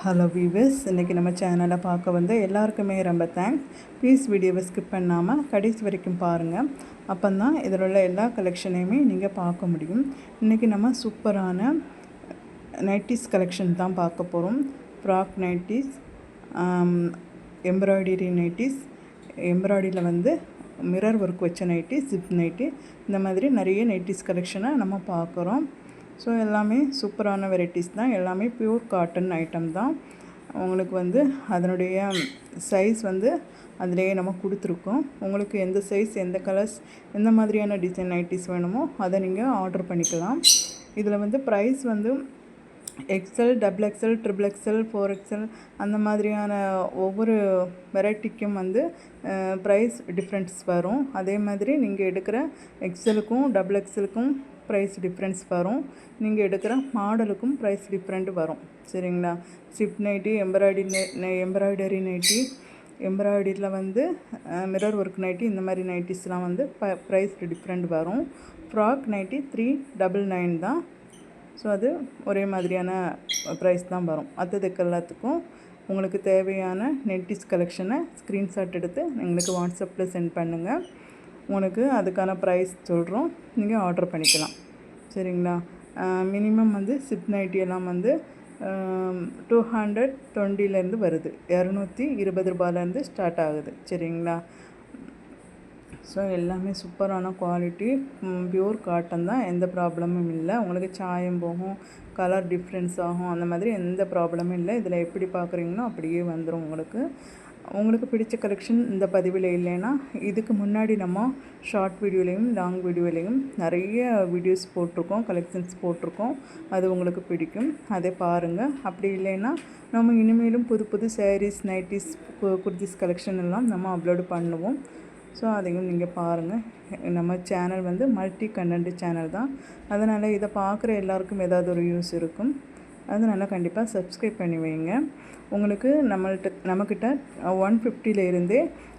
Hello viewers, இன்றைக்கி நம்ம சேனலை பார்க்க வந்து எல்லாருக்குமே ரொம்ப தேங்க்ஸ். ப்ளீஸ் வீடியோவை ஸ்கிப் பண்ணாமல் கடைசி வரைக்கும் பாருங்கள். அப்போ தான் இதில் உள்ள எல்லா கலெக்ஷனையுமே நீங்கள் பார்க்க முடியும். இன்றைக்கி நம்ம சூப்பரான நைட்டிஸ் கலெக்ஷன் தான் பார்க்க போகிறோம். ஃப்ராக் நைட்டிஸ், எம்ப்ராய்டரி நைட்டிஸ், எம்ப்ராய்டரியில் வந்து மிரர் ஒர்க் வச்ச நைட்டி, ஜிப் நைட்டி, இந்த மாதிரி நிறைய நைட்டிஸ் கலெக்ஷனை நம்ம பார்க்குறோம். ஸோ எல்லாமே சூப்பரான வெரைட்டிஸ் தான். எல்லாமே ப்யூர் காட்டன் ஐட்டம் தான். உங்களுக்கு வந்து அதனுடைய சைஸ் வந்து அதிலேயே நம்ம கொடுத்துருக்கோம். உங்களுக்கு எந்த சைஸ், எந்த கலர்ஸ், எந்த மாதிரியான டிசைன் நைட்டிஸ் வேணுமோ அதை நீங்கள் ஆர்டர் பண்ணிக்கலாம். இதில் வந்து ப்ரைஸ் வந்து XL, double XL, triple XL, 4XL அந்த மாதிரியான ஒவ்வொரு வெரைட்டிக்கும் வந்து ப்ரைஸ் டிஃப்ரென்ஸ் வரும். அதே மாதிரி நீங்கள் எடுக்கிற எக்ஸ்எலுக்கும் டபுள் எக்ஸ்எலுக்கும் ப்ரைஸ் டிஃப்ரென்ஸ் வரும். நீங்கள் எடுக்கிற மாடலுக்கும் ப்ரைஸ் டிஃப்ரெண்ட் வரும். சரிங்களா? ஜிப் நைட்டி, எம்ப்ராய்டரி நைட்டி, எம்ப்ராய்டரியில் வந்து மிரர் ஒர்க் நைட்டி, இந்த மாதிரி நைட்டிஸ்லாம் வந்து ப்ரைஸ் டிஃப்ரெண்ட் வரும். ஃப்ராக் நைட்டி 399 தான். ஸோ அது ஒரே மாதிரியான ப்ரைஸ் தான் வரும். மற்றதுக்கு எல்லாத்துக்கும் உங்களுக்கு தேவையான நைட்டிஸ் கலெக்ஷனை ஸ்க்ரீன்ஷாட் எடுத்து எங்களுக்கு வாட்ஸ்அப்பில் சென்ட் பண்ணுங்கள். உங்களுக்கு அதுக்கான ப்ரைஸ் சொல்கிறோம், நீங்கள் ஆர்டர் பண்ணிக்கலாம். சரிங்களா? மினிமம் வந்து சிப் நைட்டி எல்லாம் வந்து 220 வருது. 220 ரூபாயிலேருந்து ஸ்டார்ட் ஆகுது. சரிங்களா? ஸோ எல்லாமே சூப்பரான குவாலிட்டி, பியூர் காட்டன் தான். எந்த ப்ராப்ளமும் இல்லை. உங்களுக்கு சாயம் போகும், கலர் டிஃப்ரென்ஸ் ஆகும், அந்த மாதிரி எந்த ப்ராப்ளமும் இல்லை. இதில் எப்படி பார்க்குறீங்களோ அப்படியே வந்துடும். உங்களுக்கு பிடிச்ச கலெக்ஷன் இந்த பதிவில் இல்லைன்னா இதுக்கு முன்னாடி நம்ம ஷார்ட் வீடியோலையும் லாங் வீடியோலையும் நிறைய வீடியோஸ் போட்டிருக்கோம், கலெக்ஷன்ஸ் போட்டிருக்கோம். அது உங்களுக்கு பிடிக்கும், அதை பாருங்கள். அப்படி இல்லைன்னா நம்ம இனிமேலும் புது புது சாரீஸ், நைட்டிஸ், குர்த்திஸ் கலெக்ஷன் எல்லாம் நம்ம அப்லோடு பண்ணுவோம். ஸோ அதையும் நீங்கள் பாருங்கள். நம்ம சேனல் வந்து மல்டி கண்டென்ட் சேனல் தான். அதனால் இதை பார்க்குற எல்லாருக்கும் ஏதாவது ஒரு யூஸ் இருக்கும். அதனால் கண்டிப்பாக சப்ஸ்கிரைப் பண்ணி வைங்க. உங்களுக்கு நம்மக்கிட்ட 150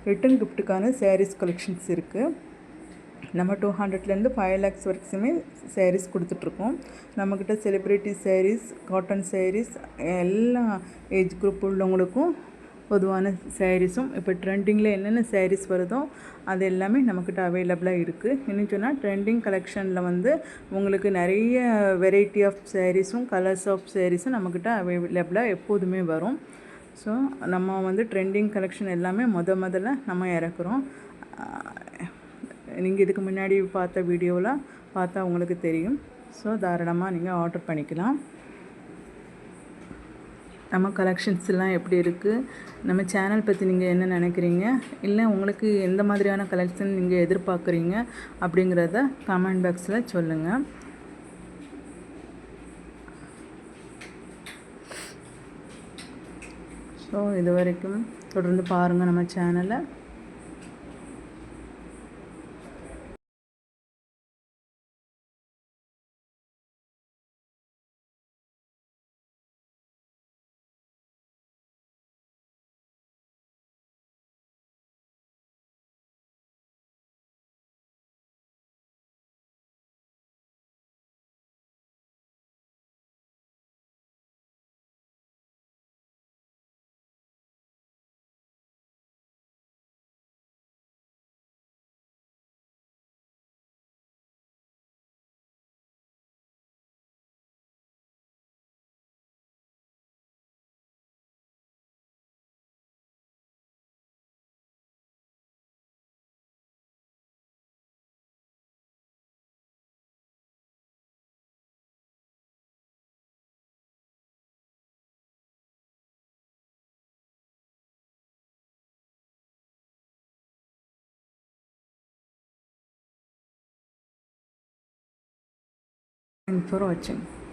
ரிட்டன் கிஃப்ட்டுக்கான சாரீஸ் கலெக்ஷன்ஸ் இருக்குது. நம்ம 200 5 lakhs வரைக்குமே சாரீஸ் கொடுத்துட்ருக்கோம். நம்மக்கிட்ட செலிப்ரிட்டி சாரீஸ், காட்டன் சாரீஸ், எல்லா ஏஜ் குரூப் உள்ளவங்களுக்கும் பொதுவான சாரீஸும் இப்போ ட்ரெண்டிங்கில் என்னென்ன சாரீஸ் வருதோ அது எல்லாமே நம்மக்கிட்ட அவைலபிளாக இருக்குது. இன்னும் சொன்னால் ட்ரெண்டிங் கலெக்ஷனில் வந்து உங்களுக்கு நிறைய வெரைட்டி ஆஃப் சாரீஸும் கலர்ஸ் ஆஃப் சாரீஸும் நம்மக்கிட்ட அவைலபிளாக எப்போதுமே வரும். ஸோ நம்ம வந்து ட்ரெண்டிங் கலெக்ஷன் எல்லாமே முதல்ல நம்ம இறக்குறோம். நீங்கள் இதுக்கு முன்னாடி பார்த்த வீடியோவில் பார்த்தா உங்களுக்கு தெரியும். ஸோ தாராளமாக நீங்கள் ஆர்டர் பண்ணிக்கலாம். நம்ம கலெக்ஷன்ஸ் எல்லாம் எப்படி இருக்குது, நம்ம சேனல் பற்றி நீங்கள் என்ன நினைக்கிறீங்க, இல்லை உங்களுக்கு எந்த மாதிரியான கலெக்ஷன் நீங்கள் எதிர்பார்க்குறீங்க அப்படிங்கிறத கமெண்ட் பாக்ஸில் சொல்லுங்கள். ஸோ இது வரைக்கும் தொடர்ந்து பாருங்கள் நம்ம சேனலை. Thanks for watching.